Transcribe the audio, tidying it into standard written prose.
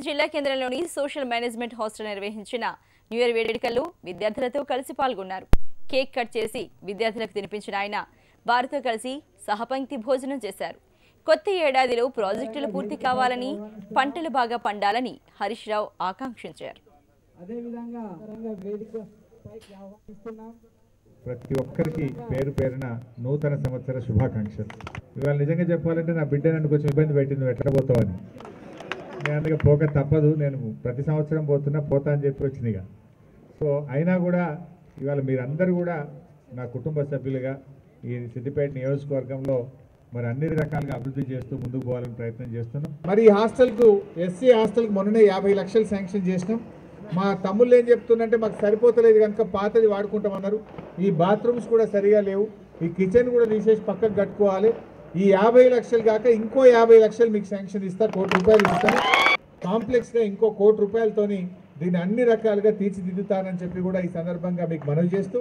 జిల్లా కేంద్రంలోని social management hostel నిర్వహించిన న్యూ ఇయర్ వేడుకల్లో విద్యార్థులతో కలిసి పాల్గొన్నారు. కేక్ కట్ చేసి విద్యార్థులకు తినిపించిన ఆయన వారితో కలిసి సహపంక్తి భోజనం చేశారు. కొత్త ఏడాదిలో ప్రాజెక్టులు పూర్తి కావాలని, పంటలు బాగా పండాలని హరీష్ రావు ఆకాంక్షించారు. ప్రతి ఒక్కరికి పేరు పేరున నూతన సంవత్సర శుభాకాంక్షలు. ఇవాళ నిజంగా చెప్పాలంటే నా బిడ్డ నన్ను కొంచెం ఇబ్బంది పెట్టింది, ఎట్టకపోతావని. నేను అందుకే పోక తప్పదు, నేను ప్రతి సంవత్సరం పోతా అని చెప్పి వచ్చిందిగా. సో అయినా కూడా ఇవాళ మీరందరూ కూడా నా కుటుంబ సభ్యులుగా ఈ సిద్దిపేట నియోజకవర్గంలో మరి అన్ని రకాలుగా అభివృద్ధి చేస్తూ ముందుకు పోవాలని ప్రయత్నం చేస్తున్నాం. మరి ఈ హాస్టల్కు ఎస్సీ హాస్టల్కి మొన్ననే 50 లక్షలు శాంక్షన్ చేసినాం. మా తమ్ముళ్ళు ఏం చెప్తుందంటే మాకు సరిపోతలేదు కనుక పాతది వాడుకుంటామన్నారు. ఈ బాత్రూమ్స్ కూడా సరిగా లేవు, ఈ కిచెన్ కూడా తీసేసి పక్కకు కట్టుకోవాలి. ఈ 50 లక్షలు కాక ఇంకో 50 లక్షలు మీకు శాంక్షన్ ఇస్తా, ₹1 కోటి ఇస్తాను. కాంప్లెక్స్గా ఇంకో ₹1 కోటి దీన్ని అన్ని రకాలుగా తీర్చిదిద్దుతానని చెప్పి కూడా ఈ సందర్భంగా మీకు మనవి చేస్తూ